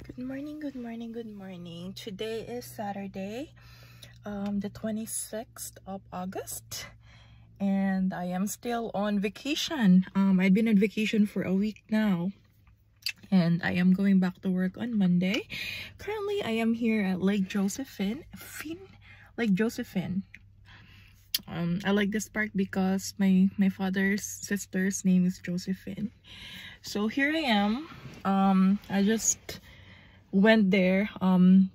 Good morning, good morning, good morning. Today is Saturday, the 26th of August, and I am still on vacation. I've been on vacation for a week now, and I am going back to work on Monday. Currently, I am here at Lake Josephine. Lake Josephine. I like this park because my father's sister's name is Josephine. So here I am. I just went there to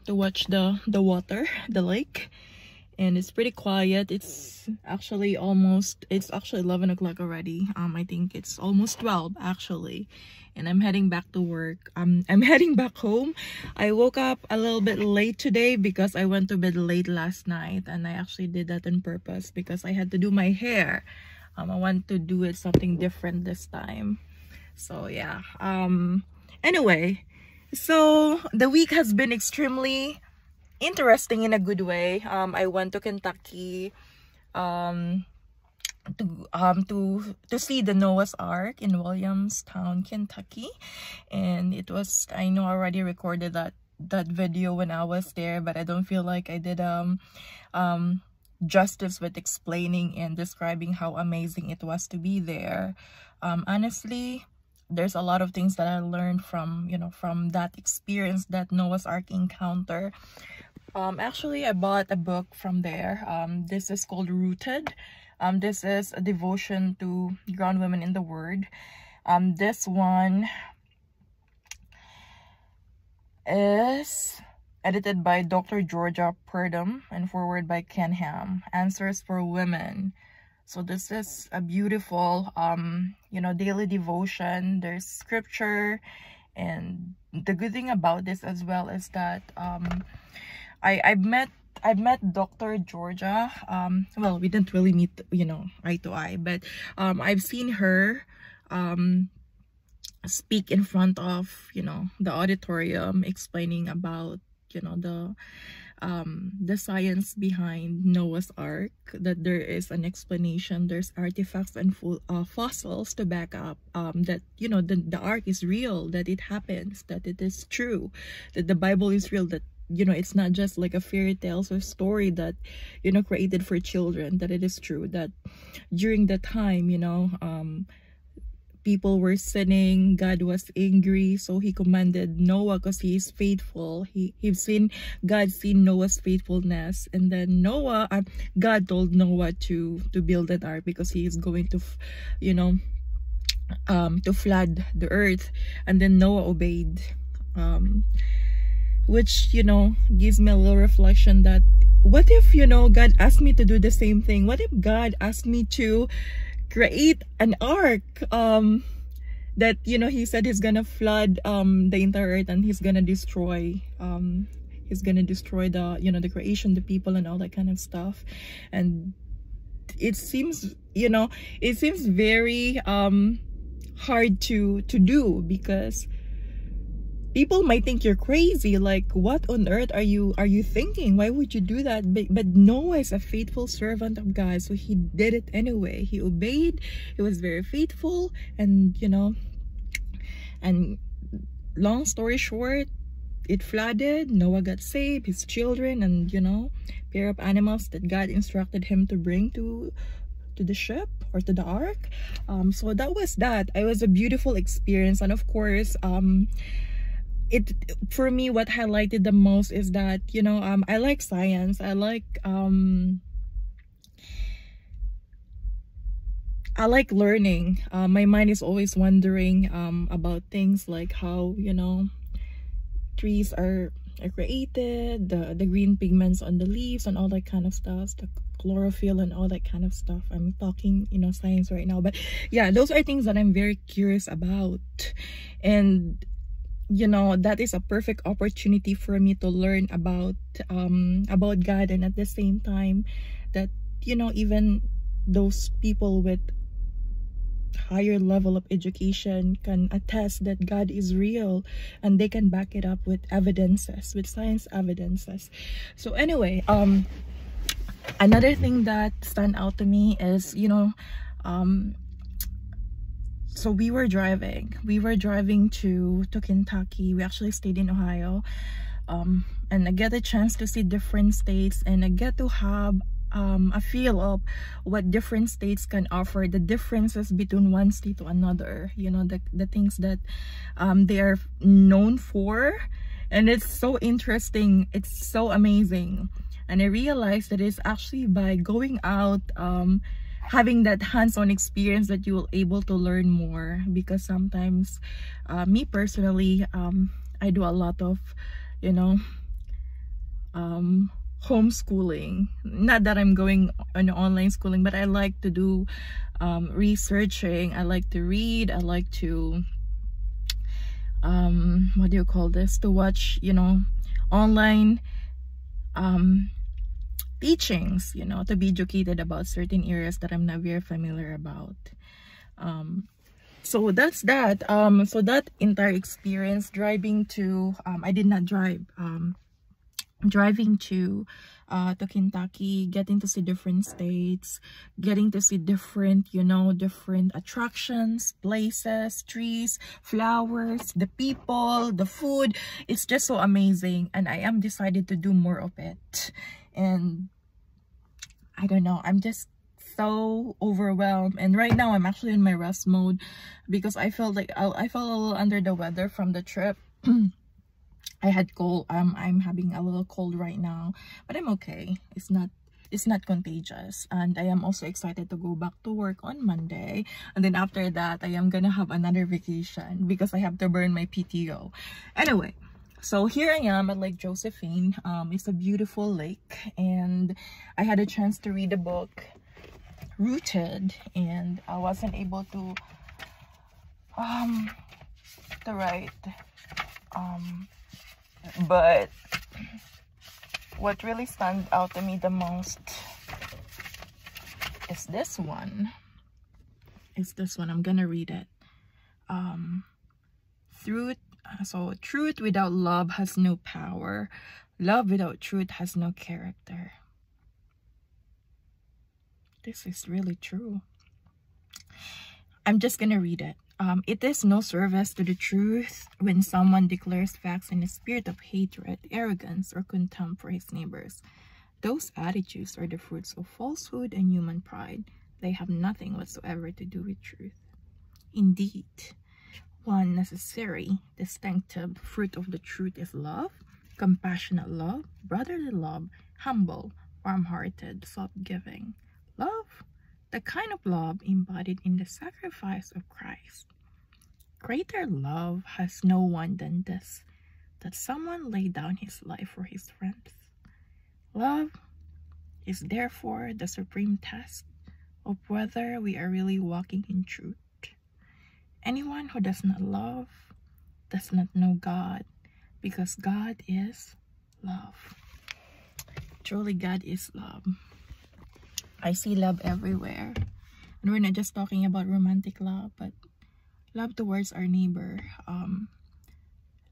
watch the water, the lake, and it's pretty quiet. It's actually 11 o'clock already. I think it's almost 12 actually, and I'm heading back to work. I'm heading back home. I woke up a little bit late today because I went to bed late last night, and I actually did that on purpose because I had to do my hair. I want to do it something different this time. So yeah. Anyway, so the week has been extremely interesting in a good way. I went to Kentucky to see the Noah's Ark in Williamstown, Kentucky, and it was, I know I already recorded that video when I was there, but I don't feel like I did justice with explaining and describing how amazing it was to be there. Honestly, there's a lot of things that I learned from that experience, that Noah's Ark encounter. Actually, I bought a book from there. This is called Rooted. This is a devotion to ground women in the Word. This one is edited by Dr. Georgia Purdom and forward by Ken Ham. Answers for Women. So this is a beautiful daily devotion. There's scripture, and the good thing about this as well is that I've met Dr. Georgia. Well, we didn't really meet eye to eye, but I've seen her speak in front of the auditorium, explaining about the science behind Noah's Ark, that there is an explanation, there's artifacts and fossils to back up that the ark is real, that it happens, that it is true, that the Bible is real, that it's not just like a fairy tale or story that created for children, that it is true, that during the time people were sinning, God was angry, so he commanded Noah because he is faithful. God seen Noah's faithfulness, and then God told Noah to build an ark because he is going to to flood the earth, and then Noah obeyed, which gives me a little reflection that what if God asked me to do the same thing? What if God asked me to create an ark that he said he's gonna flood the entire earth, and he's gonna destroy the the creation, the people, and all that kind of stuff. And it seems very hard to do, because people might think you're crazy, like, what on earth are you thinking? Why would you do that? But Noah is a faithful servant of God, so he did it anyway. He obeyed. He was very faithful, and and long story short, it flooded. Noah got saved, his children, and pair of animals that God instructed him to bring to the ship or to the ark. So that was that. It was a beautiful experience, and of course, for me, what highlighted the most is that I like science. I like learning. My mind is always wondering about things like how trees are created, the green pigments on the leaves and all that kind of stuff, the chlorophyll and all that kind of stuff. I'm talking science right now, but yeah, those are things that I'm very curious about, and that is a perfect opportunity for me to learn about God, and at the same time that even those people with higher level of education can attest that God is real, and they can back it up with evidences, with science evidences. So anyway, another thing that stand out to me is so we were driving to Kentucky. We actually stayed in Ohio, and I get a chance to see different states, and I get to have a feel of what different states can offer, the differences between one state to another, you know, the things that they are known for. And it's so interesting, it's so amazing. And I realized that it's actually by going out, having that hands-on experience, that you will able to learn more. Because sometimes me personally, I do a lot of, you know, homeschooling. Not that I'm going on online schooling, but I like to do researching. I like to read. I like to what do you call this, to watch, you know, online teachings, you know, to be educated about certain areas that I'm not very familiar about. So that's that. So that entire experience driving to I did not drive, driving to Kentucky, getting to see different states, getting to see different, you know, different attractions, places, trees, flowers, the people, the food. It's just so amazing, and I am decided to do more of it. And I don't know, I'm just so overwhelmed. And right now I'm actually in my rest mode because I felt like I felt a little under the weather from the trip. I had cold. I'm having a little cold right now, but I'm okay. It's not contagious. And I am also excited to go back to work on Monday, and then after that I am gonna have another vacation because I have to burn my PTO. Anyway, so here I am at Lake Josephine. It's a beautiful lake, and I had a chance to read a book, Rooted, and I wasn't able to write, but what really stands out to me the most is this one. I'm gonna read it. Truth without love has no power. Love without truth has no character. This is really true. I'm just gonna read it. It is no service to the truth when someone declares facts in a spirit of hatred, arrogance, or contempt for his neighbors. Those attitudes are the fruits of falsehood and human pride. They have nothing whatsoever to do with truth. Indeed, one necessary, distinctive fruit of the truth is love, compassionate love, brotherly love, humble, warm-hearted, self-giving. Love, the kind of love embodied in the sacrifice of Christ. Greater love has no one than this, that someone lay down his life for his friends. Love is therefore the supreme test of whether we are really walking in truth. Anyone who does not love does not know God, because God is love. Truly, God is love. I see love everywhere. And we're not just talking about romantic love, but love towards our neighbor.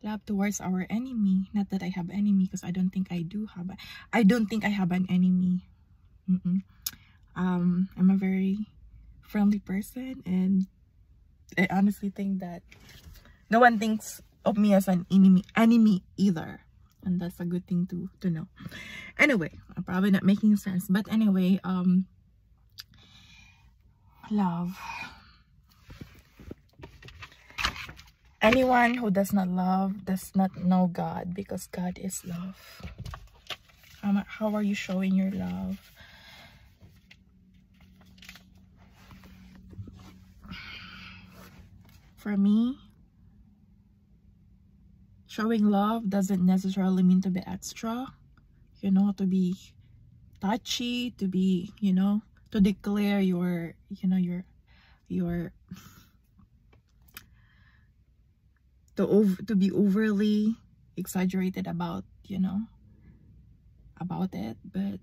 Love towards our enemy. Not that I have enemy, because I don't think I have an enemy. I'm a very friendly person, and I honestly think that no one thinks of me as an enemy either. And that's a good thing to know. Anyway, I'm probably not making sense, but anyway, love. Anyone who does not love does not know God, because God is love. How are you showing your love? For me, showing love doesn't necessarily mean to be extra, you know, to be touchy, to be, you know, to declare your to be overly exaggerated about, you know, about it, but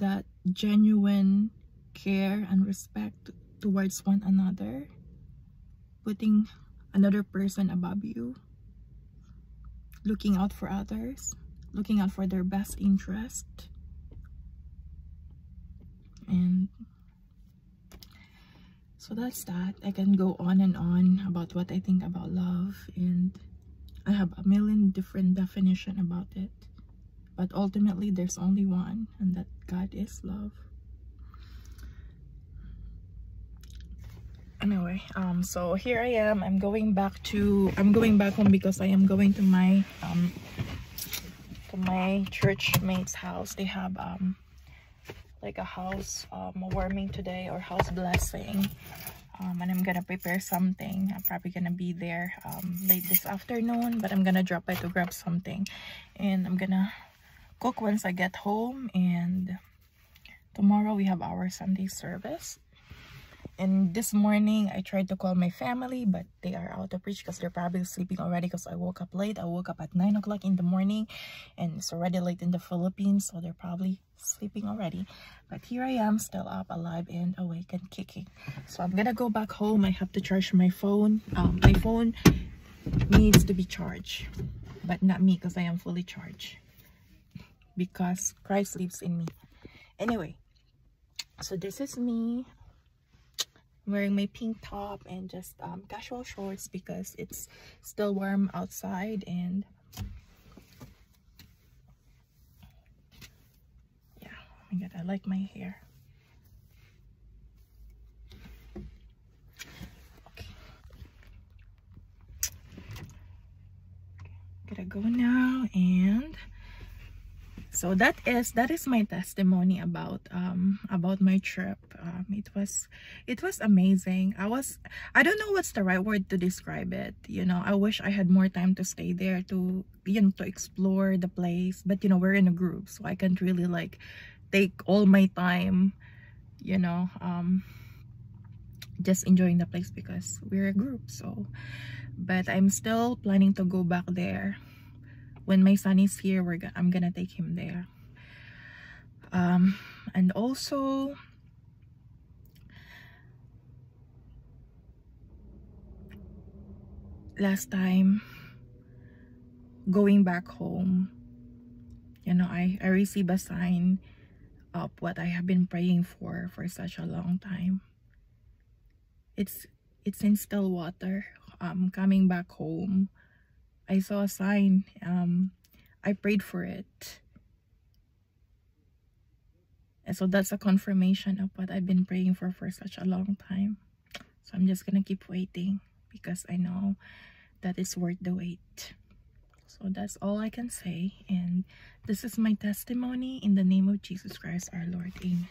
that genuine care and respect towards one another, putting another person above you, looking out for others, looking out for their best interest. And So that's that. I can go on and on about what I think about love, and I have a million different definition about it, but ultimately there's only one, and that God is love. Anyway, so here I am. I'm going back home because I am going to my church mate's house. They have like a house warming today, or house blessing, and I'm gonna prepare something. I'm probably gonna be there late this afternoon, but I'm gonna drop by to grab something, and I'm gonna cook once I get home. And tomorrow we have our Sunday service. And this morning I tried to call my family, but they are out of reach because they're probably sleeping already, because I woke up late. I woke up at 9 o'clock in the morning, and it's already late in the Philippines, so they're probably sleeping already. But here I am, still up, alive, and awake and kicking. So I'm gonna go back home. I have to charge my phone. My phone needs to be charged, but not me, because I am fully charged, because Christ lives in me. Anyway, so this is me. I'm wearing my pink top and just casual shorts because it's still warm outside. And yeah, oh my god, I like my hair. Okay, gotta go now. And so that is my testimony about my trip. It was amazing. I don't know what's the right word to describe it. You know, I wish I had more time to stay there, to to explore the place. But we're in a group, so I can't really like take all my time, just enjoying the place because we're a group. So, but I'm still planning to go back there. When my son is here, I'm gonna take him there. And also, last time going back home, I received a sign of what I have been praying for such a long time. It's in Stillwater. Coming back home, I saw a sign. I prayed for it, and so that's a confirmation of what I've been praying for such a long time. So I'm just gonna keep waiting, because I know that it's worth the wait. So that's all I can say, and this is my testimony in the name of Jesus Christ our Lord. Amen.